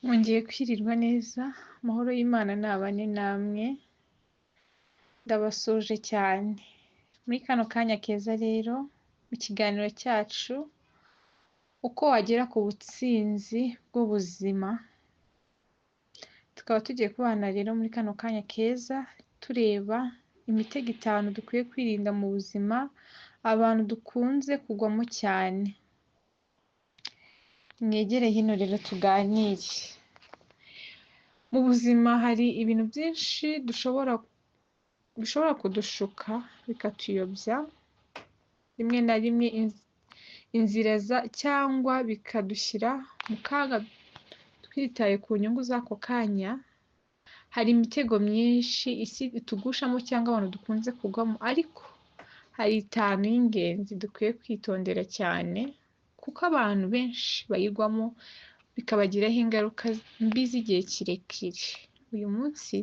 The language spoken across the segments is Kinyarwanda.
Mwongeye kwirirwa neza, amahoro y'Imana nabane namwe, ndabasuje cyane. Muri kano kanya keza rero, mu kiganiro cyacu, uko wagera ku butsinzi bw'ubuzima, tukaba tugiye kubana rero muri kano kanya keza, tureba imitego 5 dukwiye kwirinda mu buzima, abantu dukunze kugwamo cyane. Mwegere hino rero tuganire. Mu buzima hari ibintu byinshi bishobora kudushuka bikatuyobya, rimwe na rimwe inzira cyangwa bikadushyira mu kaga twitaye ku nyungu z'ako kanya. Hari imitego myinshi isi itugushamo cyangwa abantu dukunze kugwamo, ariko hari 5 y'ingenzi dukwiye kwitondera cyane, kuko abantu benshi bayigwamo bikabagiraho ingaruka mbi z'igihe kirekire. Uyu munsi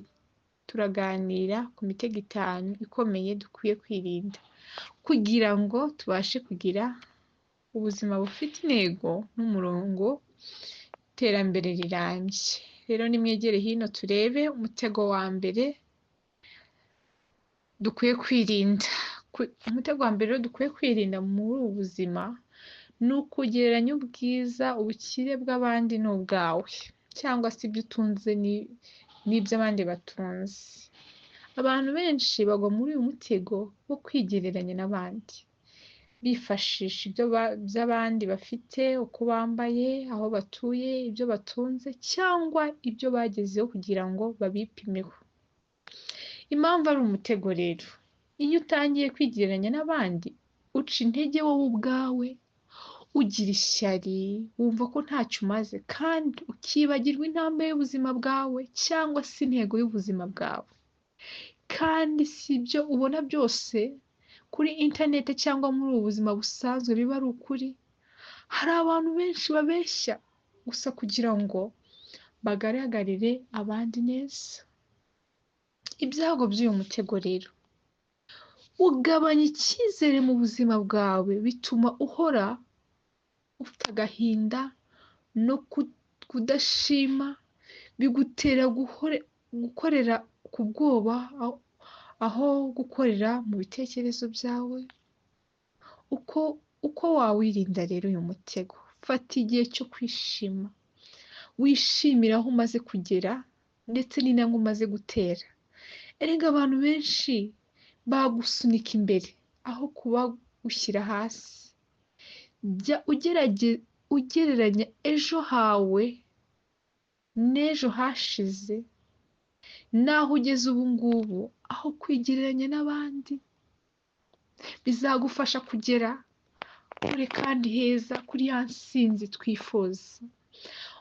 turaganira ku mitego 5 ikomeye dukwiye kwirinda kugira ngo tubashe kugira ubuzima bufite intego n'umurongo, iterambere rirambye. Rero nimwegere hino turebe umutego wa mbere dukwiye kwirinda. Umutego wa mbere dukwiye kwirinda muri ubu buzima ni ukugereranya ubwiza, ubukire bw'abandi n'ubwawe, cyangwa se ibyo utunze n'iby'abandi batunze. Abantu benshi bagwa muri uyu mutego wo kwigereranya n'abandi, bifashisha ibyo by'abandi bafite, uko bambaye, aho batuye, ibyo batunze, cyangwa ibyo bagezeho kugira ngo babipimeho. Impamvu ari umutego rero, iyo utangiye kwigereranya n'abandi, uca intege wowe ubwawe, ugira ishyari, wumva ko ntacyo umaze, kandi ukibagirwa intambwe y'ubuzima bwawe cyangwa se intego y'ubuzima bwawe. Kandi si ibyo ubona byose kuri internet cyangwa muri ubu buzima busanzwe biba ari ukuri. Hari abantu benshi babeshya gusa kugira ngo bagaragarire abandi neza. Ibyago by'uyu mutego rero, ugabanya icyizere mu buzima bwawe, bituma uhora ufite agahinda no kudashima, bigutera gukorera ku bwoba aho gukorera mu bitekerezo byawe. Uko wawirinda rero uyu mutego, fata igihe cyo kwishima, wishimira aho umaze kugera ndetse n'intambwe umaze gutera. Erega abantu benshi bagusunika imbere aho kubagushyira hasi. Jya ugereranya ejo hawe n'ejo hashize n'aho ugeze ubu ngubu, aho kwigereranya n'abandi. Bizagufasha kugera kure kandi heza, kuri ya ntsinzi twifuza.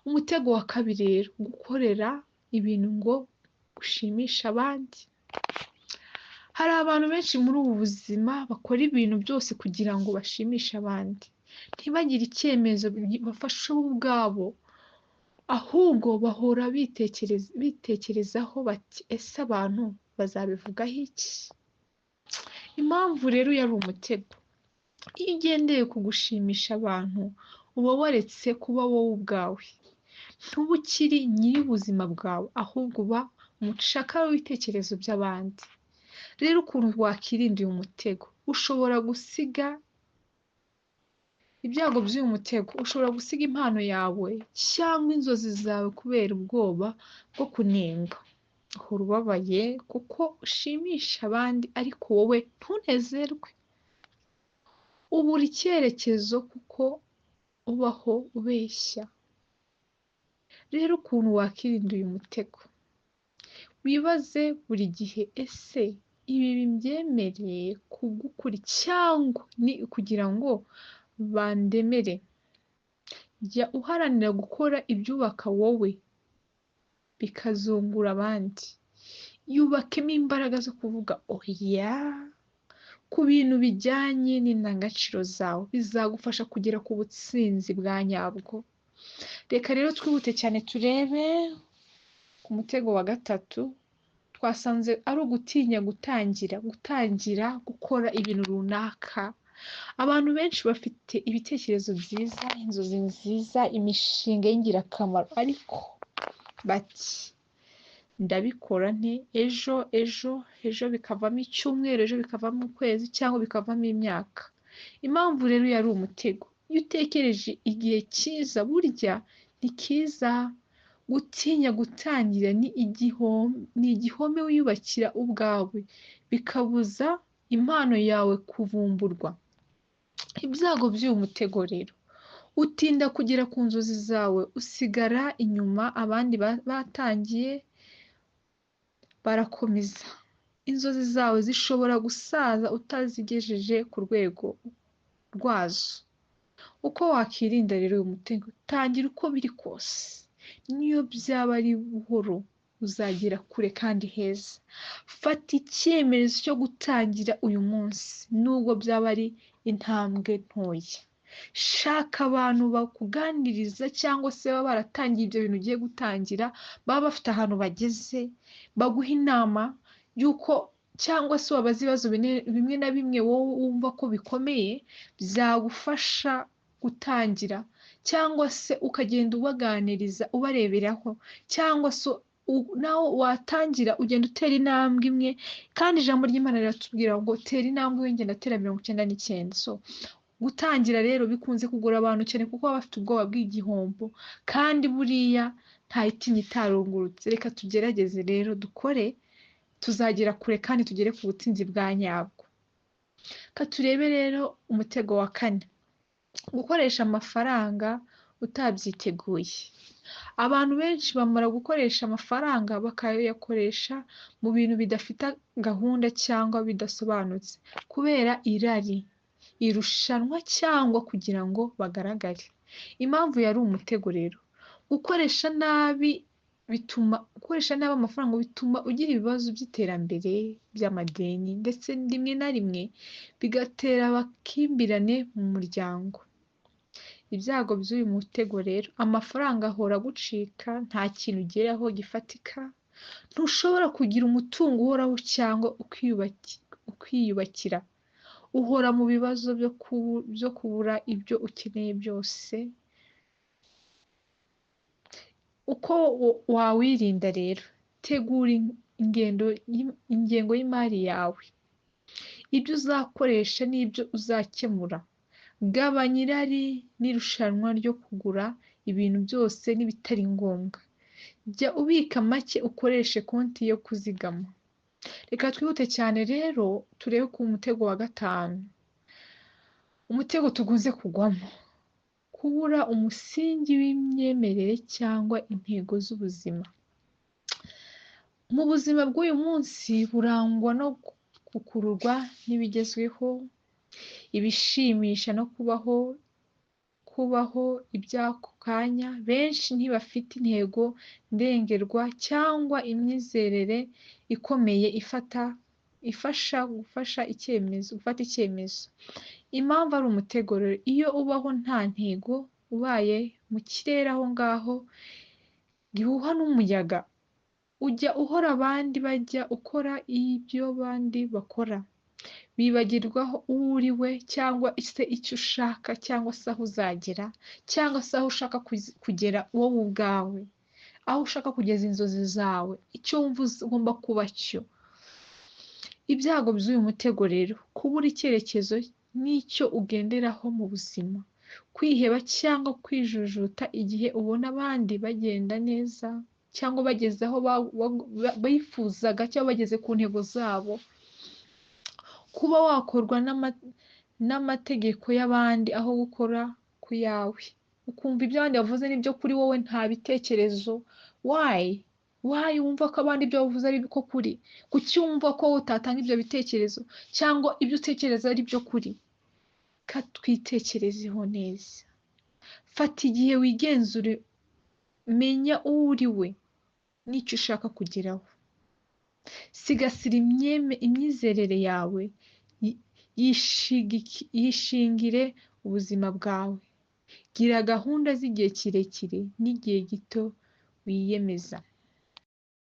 Umutego wa kabiri rero, gukorera ibintu ngo ushimishe abandi. Hari abantu benshi muri ubu buzima bakora ibintu byose kugira ngo bashimishe abandi, ntibagire icyemezo bafasha bo ubwabo, ahubwo bahora bitekerezaho bati ese abantu bazabivugaho iki? Impamvu rero yari umutego, iyo ugendeye ku gushimisha abantu, uba waretse kuba wowe ubwawe, ntuba ukiri nyiri ubuzima bwawe, ahubwo uba umucakara w'ibitekerezo by'abandi. Rero ukuntu wakirinda uyu mutego, ushobora gusiga ibyago by'uyu mutego, ushobora gusiga impano yawe cyangwa inzozi zawe kubera ubwoba bwo kunenga. Uhora ubabaye kuko ushimisha abandi, ariko wowe ntunezerwe. Ubura icyerekezo kuko ubaho ubeshya. Rero ukuntu wakirinda uyu mutego, wibaze buri gihe, ese ibi bimyemereye kugukuri cyangwa ni kugira ngo bandemere? Jya uharanira gukora ibyubaka wowe bikazungura abandi. Yubakemo imbaraga zo kuvuga oya ku bintu bijyanye n'indangagaciro zawe, bizagufasha kugera ku butsinzi bwa nyabwo. Reka rero twihute cyane turebe ku mutego wa gatatu. Twasanze ari ugutinya gutangira gukora ibintu runaka. Abantu benshi bafite ibitekerezo byiza, inzozi nziza, imishinga y'ingirakamaro, ariko bati ndabikora nte, ejo bikavamo icyumweru, ejo bikavamo ukwezi cyangwa bikavamo imyaka. Impamvu rero yari umutego, iyo utekereje igihe cyiza burya ni kiza. Gutinya gutangira ni igihome wiyubakira ubwawe, bikabuza impano yawe kuvumburwa. Ibyago by'uyu mutego rero, utinda kugera ku nzozi zawe, usigara inyuma, abandi batangiye barakomeza. Inzozi zawe zishobora gusaza utazigejeje ku rwego rwazo. Uko wakirinda rero uyu mutego, tangira uko biri kose, niyo byaba ari buhoro uzagera kure kandi heza. Fata icyemezo cyo gutangira uyu munsi nubwo byaba ari intambwe ntoya. Shaka abantu bakuganiriza cyangwa se baba baratangiye ibyo bintu ugiye gutangira, baba bafite ahantu bageze, baguha inama y'uko, cyangwa se wabaza ibibazo bimwe na bimwe wowe wumva ko bikomeye byagufasha gutangira, cyangwa se ukagenda ubaganiriza ubareberaho, cyangwa se nawe watangira ugenda utera intambwe imwe, kandi ijambo ry'Imana riratubwira ngo tera intambwe we ngenda atera 99. So gutangira rero bikunze kugora abantu cyane kuko baba bafite ubwoba bw'igihombo, kandi buriya nta itinya itarungurutse. Reka tugerageze rero dukore, tuzagera kure kandi tugere ku butsinzi bwa nyabwo. Ka turebe rero umutego wa 4, gukoresha amafaranga utabyiteguye. Abantu benshi bamara gukoresha amafaranga bakayakoresha mu bintu bidafite gahunda cyangwa bidasobanutse, kubera irari, irushanwa cyangwa kugira ngo bagaragare. Impamvu yari umutego rero, gukoresha nabi amafaranga bituma ugira ibibazo by'iterambere, by'amadeni, ndetse rimwe na rimwe bigatera amakimbirane mu muryango. Ibyago by'uyu mutego rero, amafaranga ahora agucika, nta kintu ugeraho gifatika, ntushobora kugira umutungo uhoraho cyangwa ukiyubakira, uhora mu bibazo byo kubura ibyo ukeneye byose. Uko wawirinda rero, tegura ingengo y'imari yawe, ibyo uzakoresha n'ibyo uzakemura. Gabanya irari n'irushanwa ryo kugura ibintu byose n'ibitari ngombwa. Jya ubika make, ukoreshe konti yo kuzigama. Reka twihute cyane rero turebe ku mutego wa 5, umutego tugunze kugwamo, kubura umusingi w'imyemerere cyangwa intego z'ubuzima. Mu buzima bw'uyu munsi burangwa no gukururwa n'ibigezweho, ibishimisha no kubaho iby'ako kanya. Benshi ntibafite intego ndengerwa cyangwa imyizerere ikomeye ifasha gufata icyemezo. Impamvu ari umutego rero, iyo ubaho nta ntego, ubaye mu kirere aho ngaho gihuha n'umuyaga, ujya uhora abandi bajya ukora ibyo abandi bakora, bibagirwaho uwo uri we, cyangwa se icyo ushaka, cyangwa se aho uzagera, cyangwa se aho ushaka kugera wowe ubwawe, aho ushaka kugeza inzozi zawe, icyo wumva ugomba kuba cyo. Ibyago by'uyu mutego rero, kubura icyerekezo n'icyo ugenderaho mu buzima, kwiheba cyangwa kwijujuta igihe ubona abandi bagenda neza cyangwa bageze aho bifuzaga cyangwa bageze ku ntego zabo, kuba wakorwa n'amategeko y'abandi aho gukora ku yawe, ukumva ibyo abandi bavuze n'ibyo kuri wowe nta bitekerezo. Why wumva ko abandi ibyo bavuze ari ko kuri? Kuki wumva ko wowe utatanga ibyo bitekerezo cyangwa ibyo utekereza ari byo kuri? Ka twitekerezeho neza, fata igihe wigenzure, menya uwo uri we n'icyo ushaka kugeraho. Sigasira imyizerere yawe, yishingire ubuzima bwawe. Gira gahunda z'igihe kirekire n'igihe gito wiyemeza.